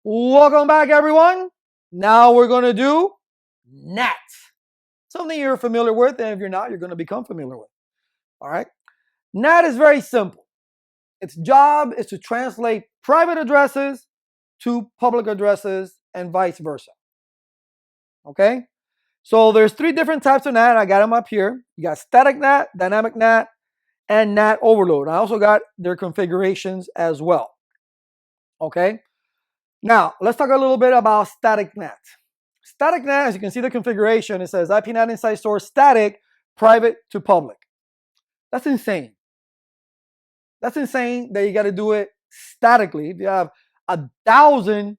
Welcome back, everyone. Now we're going to do NAT, something you're familiar with, and if you're not, you're going to become familiar with. All right. NAT is very simple. Its job is to translate private addresses to public addresses and vice versa. Okay. So there's three different types of NAT. I got them up here. You got static NAT, dynamic NAT, and NAT Overload. I also got their configurations as well. Okay. Now, let's talk a little bit about static NAT. Static NAT, as you can see the configuration, it says IP NAT inside source static, private to public. That's insane. That's insane that you got to do it statically. If you have 1,000,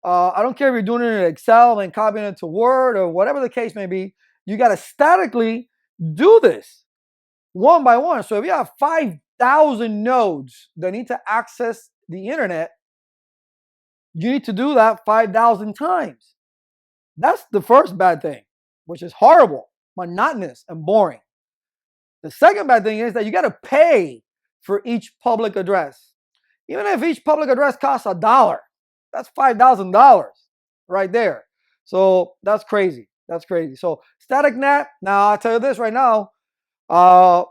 I don't care if you're doing it in Excel and copying it to Word or whatever the case may be, you got to statically do this one by one. So if you have 5,000 nodes that need to access the internet, you need to do that 5,000 times. That's the first bad thing, which is horrible, monotonous, and boring. The second bad thing is that you got to pay for each public address. Even if each public address costs $1, that's $5,000 right there. So that's crazy. That's crazy. So static NAT, now I'll tell you this right now,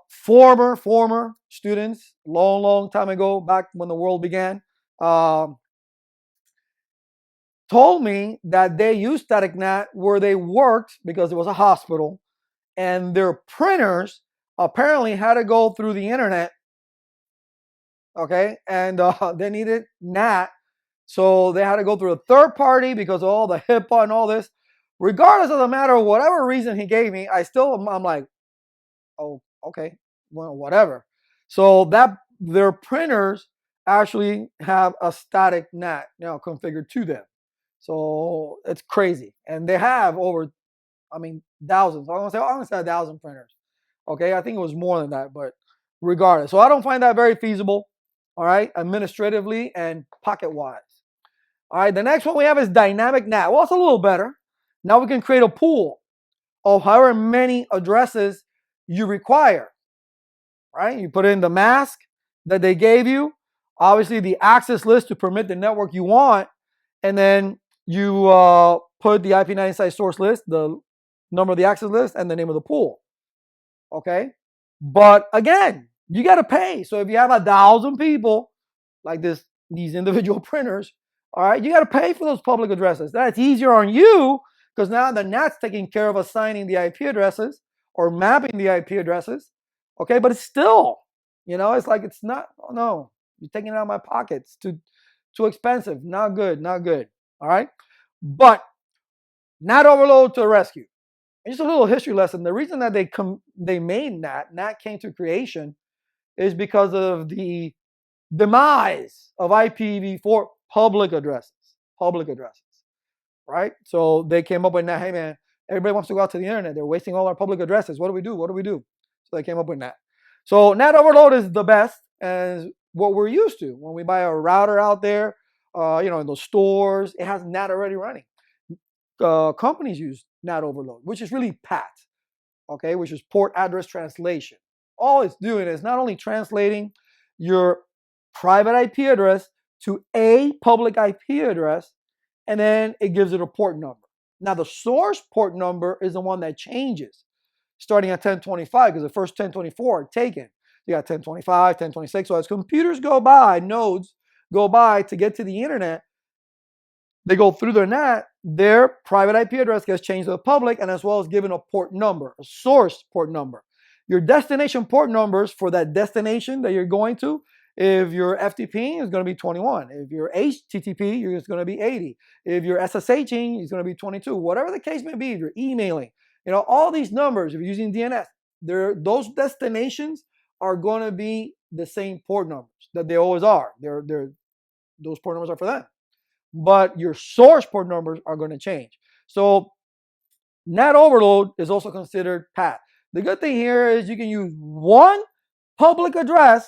former students, long time ago, back when the world began, told me that they used static NAT where they worked because it was a hospital, and their printers apparently had to go through the internet. Okay, and they needed NAT, so they had to go through a third party because of all the HIPAA and all this. Regardless of the matter, whatever reason he gave me, I'm like, oh, okay, well, whatever. So that their printers actually have a static NAT now configured to them. So it's crazy. And they have over, thousands. I'm gonna say 1,000 printers. Okay, I think it was more than that, but regardless. So I don't find that very feasible, all right, administratively and pocket-wise. All right, the next one we have is dynamic NAT. Well, it's a little better. Now we can create a pool of however many addresses you require, right? You put in the mask that they gave you, obviously the access list to permit the network you want, and then you put the IP NAT inside source list, the number of the access list, and the name of the pool. Okay? But again, you got to pay. So if you have 1,000 people like these individual printers, all right, you got to pay for those public addresses. That's easier on you because now the NAT's taking care of assigning the IP addresses or mapping the IP addresses. Okay, but it's still, it's like it's not, oh no, you're taking it out of my pocket. It's too expensive. Not good, not good. All right, but NAT Overload to the rescue. And just a little history lesson. The reason that they made NAT came to creation, is because of the demise of IPv4 public addresses, right? So they came up with NAT. Hey man, everybody wants to go out to the internet. They're wasting all our public addresses. What do we do? What do we do? So they came up with NAT. So NAT Overload is the best, and what we're used to when we buy a router out there. In those stores, it has NAT already running. Companies use NAT Overload, which is really PAT, okay, which is port address translation. All it's doing is not only translating your private IP address to a public IP address, and then it gives it a port number. Now, the source port number is the one that changes starting at 1025 because the first 1024 are taken. You got 1025, 1026. So as computers go by, nodes go by to get to the internet, they go through their NAT, their private IP address gets changed to the public, and as well as given a port number, a source port number. Your destination port numbers for that destination that you're going to, if your FTP is going to be 21. If your HTTP, it's going to be 80. If you're SSHing, it's going to be 22. Whatever the case may be, if you're emailing, all these numbers, if you're using DNS, those destinations are going to be the same port numbers that they always are. Those port numbers are for them. But your source port numbers are going to change. So NAT Overload is also considered PAT. The good thing here is you can use one public address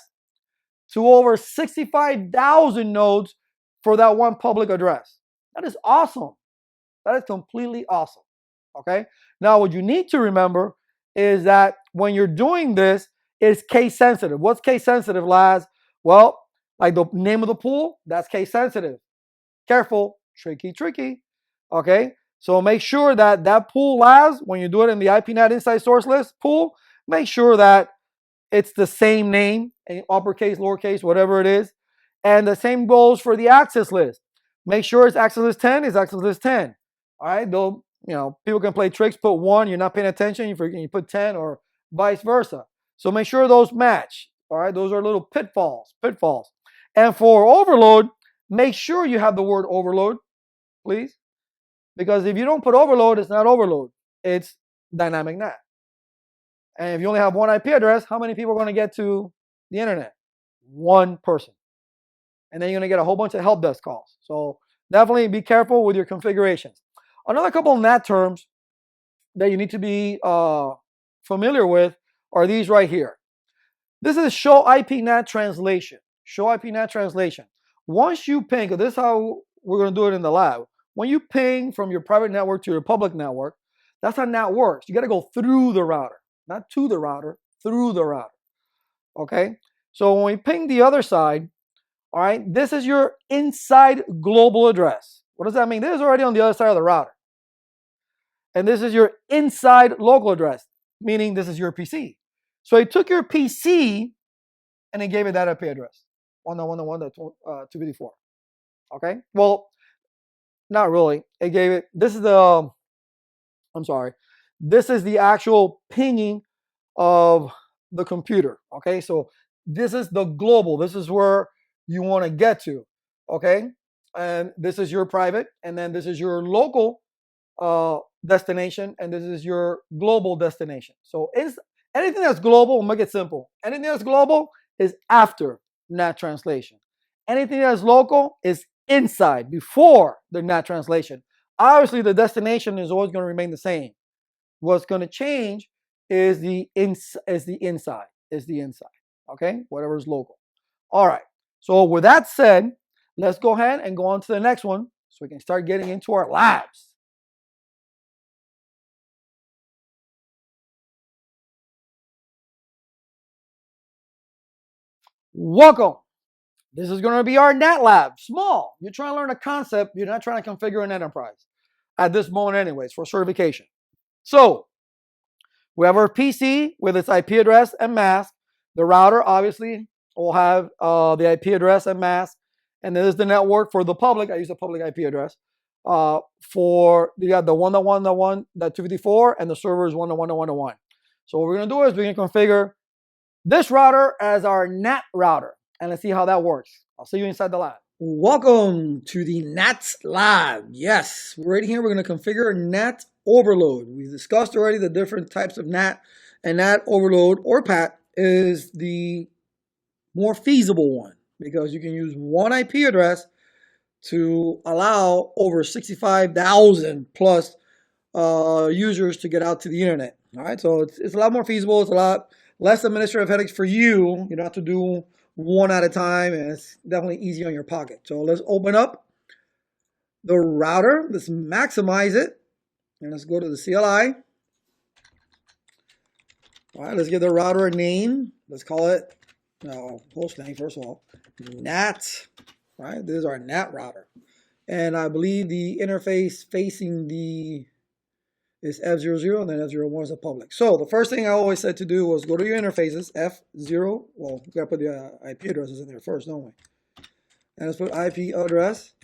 to over 65,000 nodes for that one public address. That is awesome. That is completely awesome. Okay? Now, what you need to remember is that when you're doing this, it's case sensitive. What's case sensitive, Laz? Well, like the name of the pool, that's case sensitive. Careful, Tricky, tricky. Okay, so make sure that that pool labs, when you do it in the IPNet Inside Source List pool, make sure that it's the same name, in uppercase, lowercase, whatever it is. And the same goes for the access list. Make sure it's access list 10 is access list 10. All right, though, people can play tricks, put 1, you're not paying attention, you put 10 or vice versa. So make sure those match. All right, those are little pitfalls. And for overload, make sure you have the word overload, please. Because if you don't put overload, it's not overload. It's dynamic NAT. And if you only have one IP address, how many people are going to get to the internet? One person. And then you're going to get a whole bunch of help desk calls. So definitely be careful with your configurations. Another couple of NAT terms that you need to be familiar with are these right here. This is show IP NAT translation. Show IP NAT translation. Once you ping, because this is how we're going to do it in the lab. When you ping from your private network to your public network, that's how NAT works. You got to go through the router, not to the router, through the router. Okay? So when we ping the other side, all right, this is your inside global address. What does that mean? This is already on the other side of the router. And this is your inside local address, meaning this is your PC. So he took your PC and he gave it that IP address, 101.1.254. Okay? Well, not really. It gave it, this is the actual pinging of the computer. Okay? So this is the global. This is where you want to get to. Okay? And this is your private, and then this is your local destination, and this is your global destination. So anything that's global, we'll make it simple. Anything that's global is after NAT translation. Anything that's local is inside, before the NAT translation. Obviously, the destination is always going to remain the same. What's going to change is the inside. Okay, whatever is local. All right. So with that said, let's go ahead and go on to the next one so we can start getting into our labs. Welcome. This is going to be our NAT lab. Small. You're trying to learn a concept. You're not trying to configure an enterprise at this moment anyways for certification. So we have our PC with its IP address and mask. The router obviously will have the IP address and mask. And this is the network for the public. I use the public IP address. For you got the 1.1.1.254 and the server is 1.1.1.1. So what we're going to do is we're going to configure this router as our NAT router. And let's see how that works. I'll see you inside the lab. Welcome to the NAT lab. Yes, right here we're going to configure NAT Overload. We discussed already the different types of NAT, and NAT Overload or PAT is the more feasible one because you can use one IP address to allow over 65,000 plus users to get out to the internet. All right, so it's a lot more feasible. It's a lot less administrative headaches for you. You don't have to do one at a time, and it's definitely easy on your pocket. So let's open up the router. Let's maximize it, and let's go to the CLI. All right, let's give the router a name. Let's call it, host name first of all, NAT. All right, this is our NAT router. And I believe the interface facing the is F00 and then F01 is a public. So the first thing I always said to do was go to your interfaces, F0. Well, we got to put the IP addresses in there first, don't we? And let's put IP address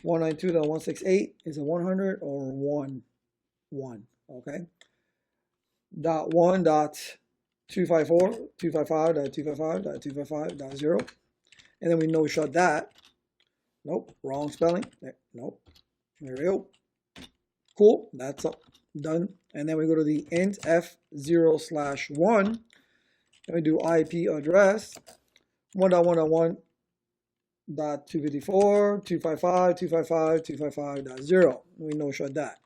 192.168. Is it 100 or 1? Okay. .1.254.255.255.255.0. And then we no shut that. Nope, wrong spelling. Nope. There we go. Cool, that's done. And then we go to the int f0/1, and we do IP address 1.1.1.254.255.255.255.0. We no shut that.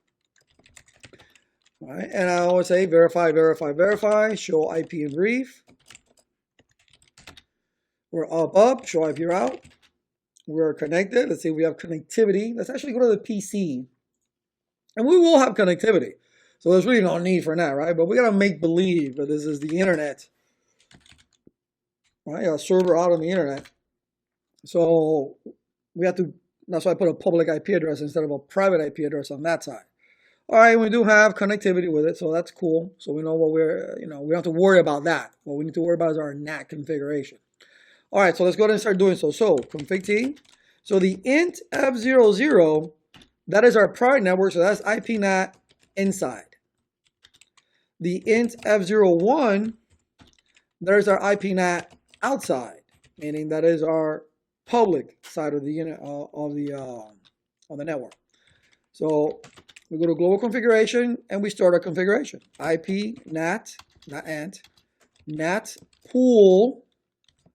All right, and I always say verify, show IP in brief. We're up, show IP route. We're connected. Let's see if we have connectivity. Let's actually go to the PC. And we will have connectivity. So there's really no need for that, right? But we got to make believe that this is the internet. Right? A server out on the internet. So we have to That's why I put a public IP address instead of a private IP address on that side. All right, we do have connectivity with it, so that's cool. So we know what we don't have to worry about that. What we need to worry about is our NAT configuration. All right, so let's go ahead and start doing so. So config T. So the int F00, that is our private network, so that's IP NAT inside. The int F01, there's our IP NAT outside, meaning that is our public side of the unit of the network. So we go to global configuration and we start our configuration. IP NAT, not ANT, NAT pool,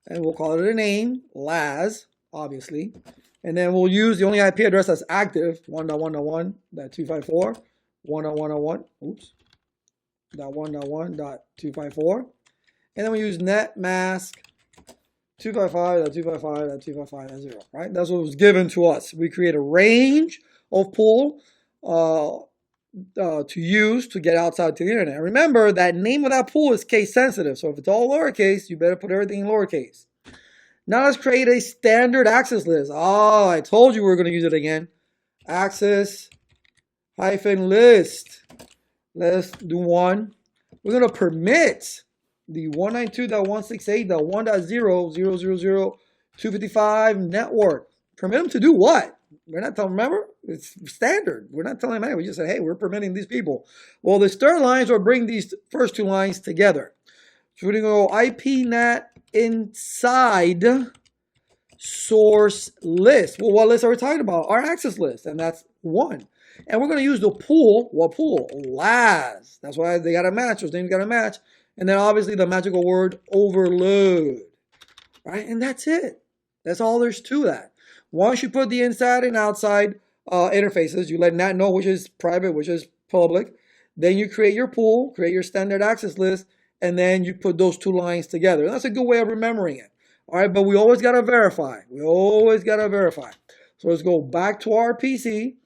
and we'll call it a name, LAS, obviously. And then we'll use the only IP address that's active, 1.1.1.254, 1.1.1, oops, .1.1.254. And then we use net mask 255.255.255.0, right? That's what was given to us. We create a range of pool to use to get outside to the internet. Remember, that name of that pool is case sensitive. So if it's all lowercase, you better put everything in lowercase. Now let's create a standard access list. Oh, I told you we were going to use it again. Access hyphen list. Let's do one. We're going to permit the 192.168.1.0.000.255 network. Permit them to do what? We're not telling, remember, it's standard. We're not telling them anything. We just said, hey, we're permitting these people. Well, the start lines will bring these first two lines together. So we're going to go IP NAT inside source list. Well, what list are we talking about? Our access list, and that's one. And we're going to use the pool. What pool? LAS. That's why they got to match. Those names got to match. And then obviously the magical word overload. Right? And that's it. That's all there's to that. Once you put the inside and outside interfaces, you let NAT know which is private, which is public. Then you create your pool, create your standard access list, and then you put those two lines together. And that's a good way of remembering it. All right, but we always got to verify. We always got to verify. So let's go back to our PC.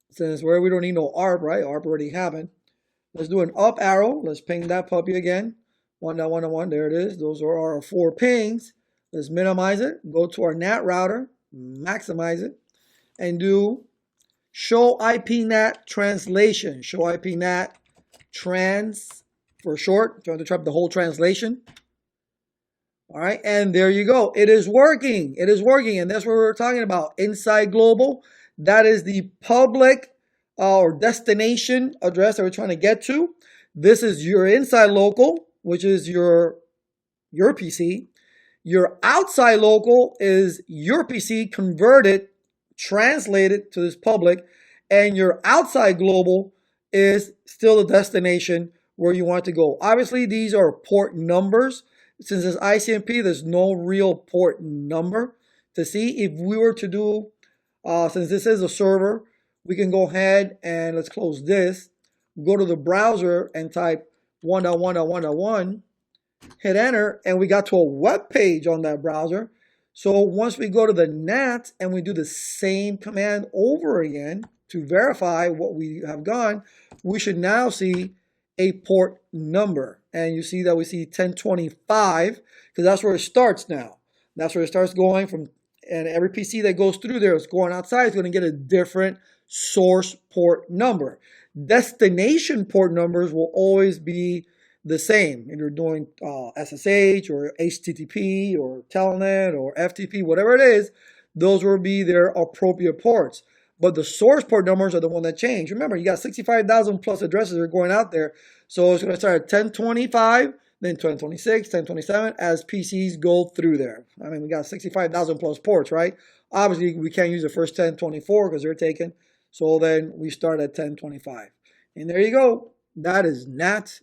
Since where we don't need no ARP, right? ARP already happened. Let's do an up arrow. Let's ping that puppy again. 1.1.1, there it is. Those are our 4 pings. Let's minimize it. Go to our NAT router, maximize it, and do show IP NAT translation. Show IP NAT trans for short. Trying to trap the whole translation. All right, and there you go. It is working. It is working, and that's what we're talking about. Inside global, that is the public or destination address that we're trying to get to. This is your inside local, which is your PC. Your outside local is your PC converted, translated to this public, and your outside global is still the destination where you want to go. Obviously, these are port numbers. Since it's ICMP, there's no real port number to see. If we were to do, since this is a server, we can go ahead and let's close this, go to the browser and type 1.1.1.1, hit enter, and we got to a web page on that browser. So once we go to the NAT and we do the same command over again to verify what we have done, we should now see a port number. And you see that we see 1025 because that's where it starts now. That's where it starts going from, and every PC that goes through there is going outside is going to get a different source port number. Destination port numbers will always be the same. If you're doing SSH or HTTP or Telnet or FTP, whatever it is, those will be their appropriate ports. But the source port numbers are the one that change. Remember, you got 65,000 plus addresses that are going out there. So it's going to start at 1025, then 1026, 1027 as PCs go through there. I mean, we got 65,000 plus ports, right? Obviously, we can't use the first 1024 because they're taken. So then we start at 1025. And there you go. That is NAT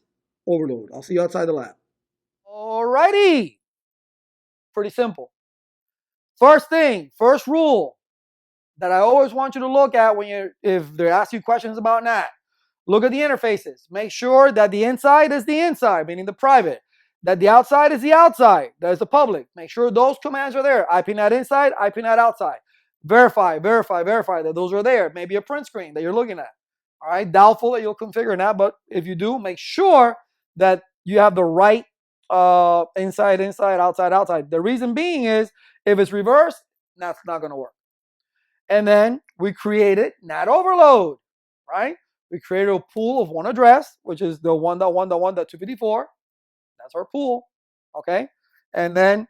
Overload. I'll see you outside the lab. Alrighty. Pretty simple. First thing, first rule that I always want you to look at if they ask you questions about NAT. Look at the interfaces. Make sure that the inside is the inside, meaning the private. That the outside is the outside, that is the public. Make sure those commands are there. IPNAT inside, IPNAT outside. Verify that those are there. Maybe a print screen that you're looking at. All right, doubtful that you'll configure NAT, but if you do, make sure that you have the right inside, outside. The reason being is if it's reversed, NAT's not going to work. And then we created NAT Overload, right? We created a pool of one address, which is the 1.1.1.254. That's our pool, okay? And then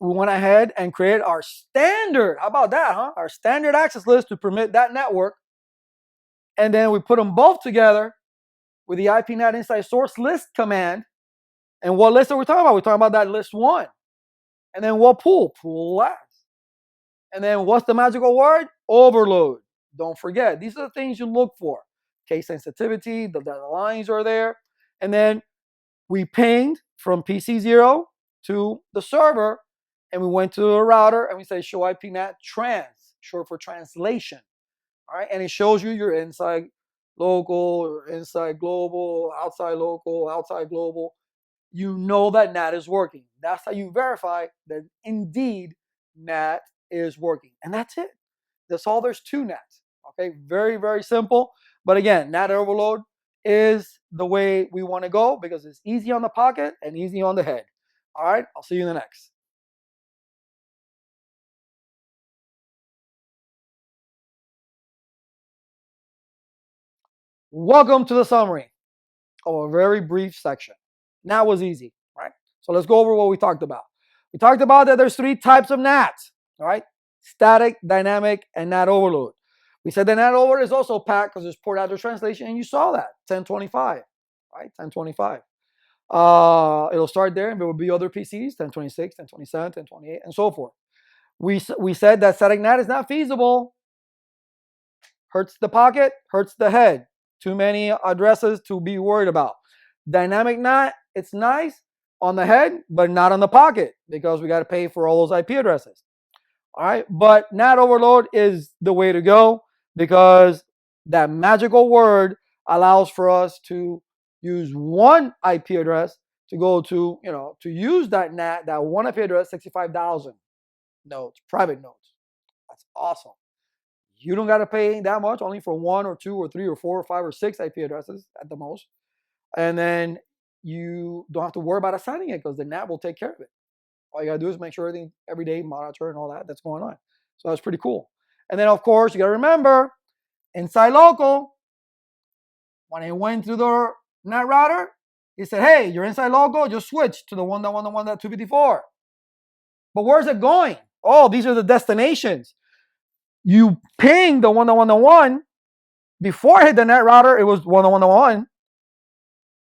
we went ahead and created our standard. How about that, huh? Our standard access list to permit that network. And then we put them both together with the IPNet inside source list command. And what list are we talking about? We're talking about that list one. And then what pool? Pool last. And then what's the magical word? Overload. Don't forget, these are the things you look for. Case sensitivity, the lines are there. And then we pinged from PC0 to the server, and we went to the router and we say show IPNet trans, short for translation. All right, and it shows you your inside local, inside global, outside local, outside global. You know that NAT is working. That's how you verify that indeed NAT is working. And that's it. That's all there's to NAT. Okay, very, very simple. But again, NAT overload is the way we want to go because it's easy on the pocket and easy on the head. All right, I'll see you in the next. Welcome to the summary of a very brief section. NAT was easy, right? So let's go over what we talked about. We talked about that there's three types of NATs, all right? Static, dynamic, and NAT overload. We said the NAT overload is also packed because there's port address translation, and you saw that, 1025, right? 1025. It'll start there, and there will be other PCs, 1026, 1027, 1028, and so forth. We said that static NAT is not feasible. Hurts the pocket, hurts the head. Too many addresses to be worried about. Dynamic NAT, it's nice on the head, but not on the pocket because we got to pay for all those IP addresses. All right, but NAT overload is the way to go because that magical word allows for us to use one IP address to go to, to use that NAT, that one IP address, 65,000 nodes, private nodes. That's awesome. You don't got to pay that much, only for one or two or three or four or five or six IP addresses at the most. And then you don't have to worry about assigning it because the NAT will take care of it. All you got to do is make sure everything every day, monitor and all that's going on. So that's pretty cool. And then, of course, you got to remember, inside local, when I went through the NAT router, it said, hey, you're inside local, just switch to the 1.1.1.254. But where's it going? Oh, these are the destinations. You ping the 1.1.1. Before I hit the NAT router, it was 1.1.1.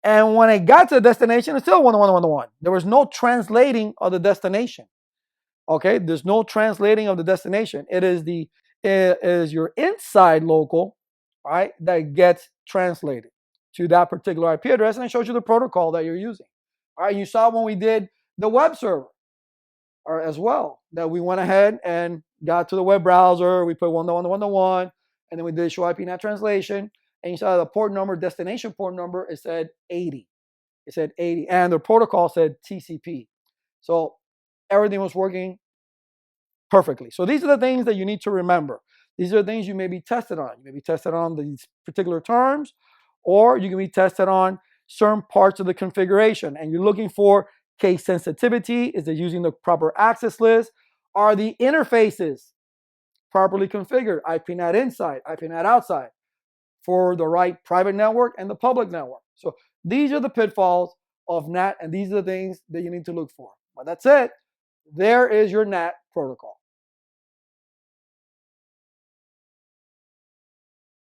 And when I got to the destination, it's still 1.1.1.1. There was no translating of the destination. Okay, there's no translating of the destination. It is your inside local, right, that gets translated to that particular IP address, and it shows you the protocol that you're using. All right, you saw when we did the web server, or as well, that we went ahead and got to the web browser. We put 1.1.1.1, and then we did show IP NAT translation. And you saw the port number, destination port number, it said 80. It said 80. And the protocol said TCP. So everything was working perfectly. So these are the things that you need to remember. These are the things you may be tested on. You may be tested on these particular terms, or you can be tested on certain parts of the configuration. And you're looking for case sensitivity. Is it using the proper access list? Are the interfaces properly configured? IPNet inside, IPNet outside, for the right private network and the public network. So these are the pitfalls of NAT, and these are the things that you need to look for. But that's it. There is your NAT protocol.